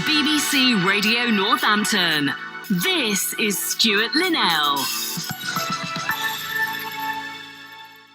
BBC Radio Northampton. This is Stuart Linnell.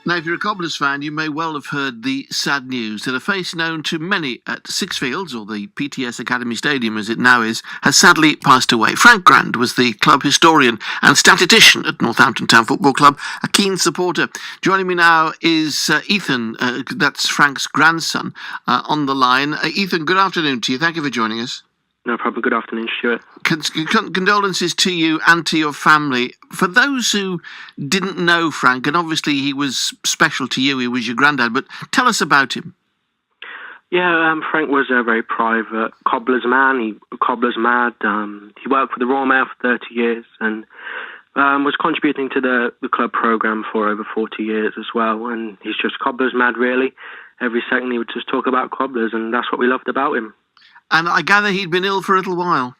Now, if you're a Cobblers fan, you may well have heard the sad news that a face known to many at Six Fields, or the PTS Academy Stadium as it now is, has sadly passed away. Frank Grande was the club historian and statistician at Northampton Town Football Club, a keen supporter. Joining me now is Ethan, that's Frank's grandson, on the line. Ethan, good afternoon to you. Thank you for joining us. No problem. Good afternoon, Stuart. Condolences to you and to your family. For those who didn't know Frank, and obviously he was special to you, he was your granddad, but tell us about him. Yeah, Frank was a very private cobbler's man. Cobbler's mad. He worked for the Royal Mail for 30 years and was contributing to the club programme for over 40 years as well. And he's just cobbler's mad, really. Every second he would just talk about cobblers, and that's what we loved about him. And I gather he'd been ill for a little while.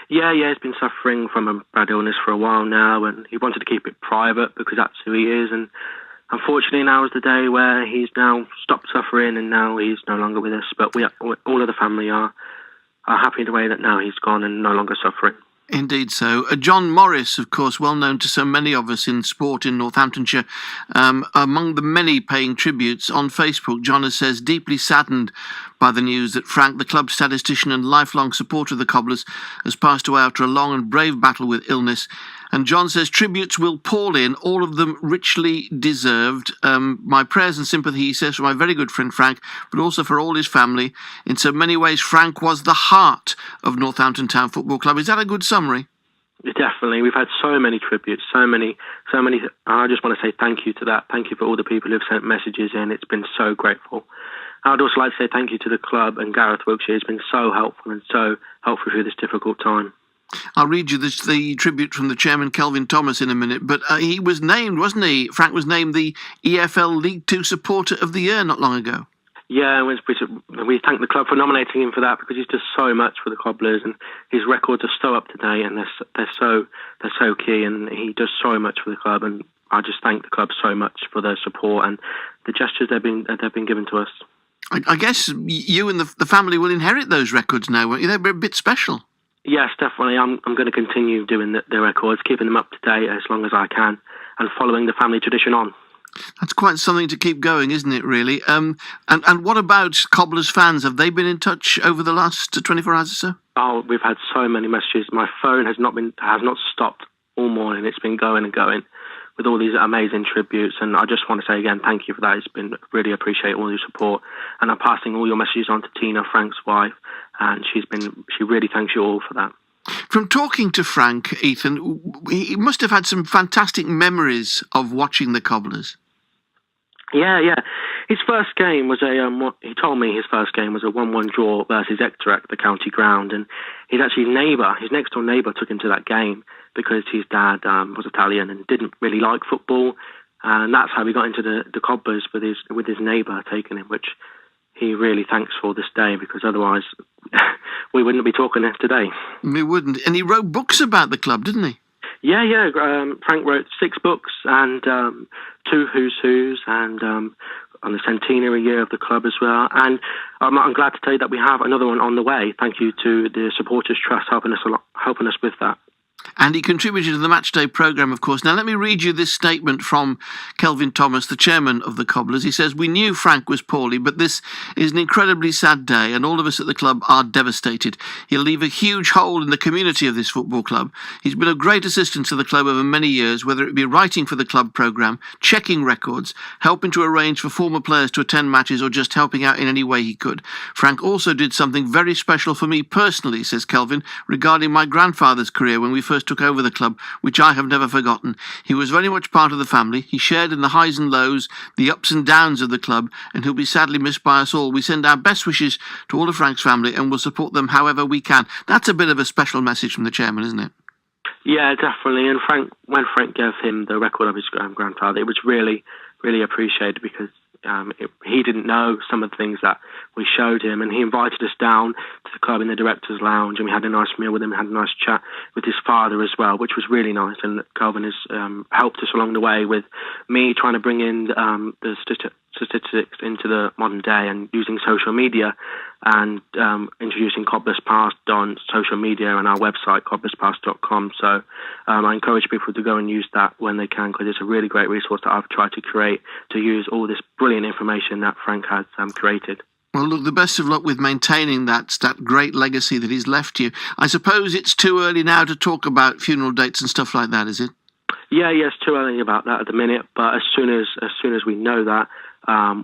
Yeah, he's been suffering from a bad illness for a while now, and he wanted to keep it private because that's who he is. And unfortunately, now is the day where he's now stopped suffering, and now he's no longer with us. But all of the family are happy in the way that now he's gone and no longer suffering. Indeed so. John Morris, of course, well known to so many of us in sport in Northamptonshire, among the many paying tributes on Facebook, John says, deeply saddened by the news that Frank, the club statistician and lifelong supporter of the Cobblers, has passed away after a long and brave battle with illness. And John says, tributes will pour in, all of them richly deserved. My prayers and sympathy, he says, for my very good friend Frank, but also for all his family. In so many ways, Frank was the heart of Northampton Town Football Club. Is that a good summary? Definitely. We've had so many tributes, so many. I just want to say thank you to that. Thank you for all the people who've sent messages in. It's been so grateful. I'd also like to say thank you to the club and Gareth Wilkshire. It's been so helpful and so helpful through this difficult time. I'll read you the tribute from the chairman, Kelvin Thomas, in a minute, but he was named, wasn't he? Frank was named the EFL League Two Supporter of the Year not long ago. Yeah, we thank the club for nominating him for that because he's does so much for the Cobblers, and his records are so up to date, and they're so key, and he does so much for the club, and I just thank the club so much for their support and the gestures they've been given to us. I guess you and the family will inherit those records now, won't you? They're a bit special. Yes, definitely. I'm going to continue doing the records, keeping them up to date as long as I can, and following the family tradition on. That's quite something to keep going, isn't it, really? And what about Cobblers fans? Have they been in touch over the last 24 hours or so? Oh, we've had so many messages. My phone has not stopped all morning. It's been going and going with all these amazing tributes, and I just want to say again, thank you for that. It's been really appreciate all your support, and I'm passing all your messages on to Tina, Frank's wife, and she really thanks you all for that. From talking to Frank, Ethan, he must have had some fantastic memories of watching the Cobblers. Yeah. His first game was he told me his first game was a 1-1 draw versus Exeter at the county ground, and his next door neighbour took him to that game because his dad was Italian and didn't really like football, and that's how he got into the Cobblers with his neighbour taking him, which he really thanks for this day, because otherwise we wouldn't be talking today. We wouldn't. And he wrote books about the club, didn't he? Yeah. Frank wrote 6 books and 2 Who's Who's, and on the centenary year of the club as well. And I'm glad to tell you that we have another one on the way. Thank you to the Supporters Trust helping us with that. And he contributed to the Matchday programme, of course. Now, let me read you this statement from Kelvin Thomas, the chairman of the Cobblers. He says, "We knew Frank was poorly, but this is an incredibly sad day, and all of us at the club are devastated. He'll leave a huge hole in the community of this football club. He's been of great assistance to the club over many years, whether it be writing for the club programme, checking records, helping to arrange for former players to attend matches, or just helping out in any way he could. Frank also did something very special for me personally," says Kelvin, "regarding my grandfather's career when we first took over the club, which I have never forgotten. He was very much part of the family. He shared in the highs and lows, the ups and downs of the club, and he'll be sadly missed by us all. We send our best wishes to all of Frank's family and will support them however we can." That's a bit of a special message from the chairman, isn't it? Yeah, definitely. And when Frank gave him the record of his grandfather, it was really, really appreciated, because he didn't know some of the things that we showed him, and he invited us down to the club in the director's lounge, and we had a nice meal with him, had a nice chat with his father as well, which was really nice. And Calvin has helped us along the way with me trying to bring in the statistics into the modern day and using social media and introducing Cobblers Past on social media and our website, cobblerspast.com. So I encourage people to go and use that when they can, because it's a really great resource that I've tried to create to use all this brilliant information that Frank has created. Well, look, the best of luck with maintaining that great legacy that he's left you. I suppose it's too early now to talk about funeral dates and stuff like that, is it? Yeah, it's too early about that at the minute, but as soon as we know that,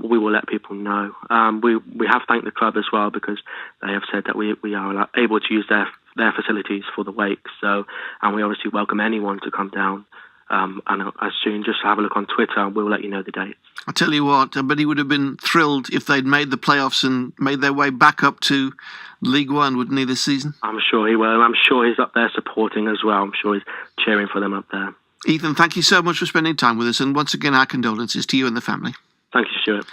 we will let people know. We have thanked the club as well, because they have said that we are able to use their facilities for the wake. So, and we obviously welcome anyone to come down. And as soon, just have a look on Twitter, and we'll let you know the dates. I'll tell you what, but he would have been thrilled if they'd made the playoffs and made their way back up to League One, wouldn't he, this season? I'm sure he will, and I'm sure he's up there supporting as well. I'm sure he's cheering for them up there. Ethan, thank you so much for spending time with us, and once again, our condolences to you and the family. Thank you, Stuart.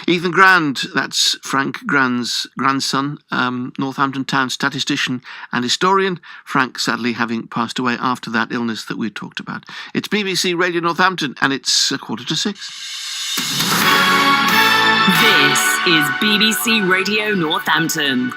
Ethan Grande, that's Frank Grande's grandson, Northampton town statistician and historian. Frank sadly having passed away after that illness that we talked about. It's BBC Radio Northampton, and it's 6:45. This is BBC Radio Northampton.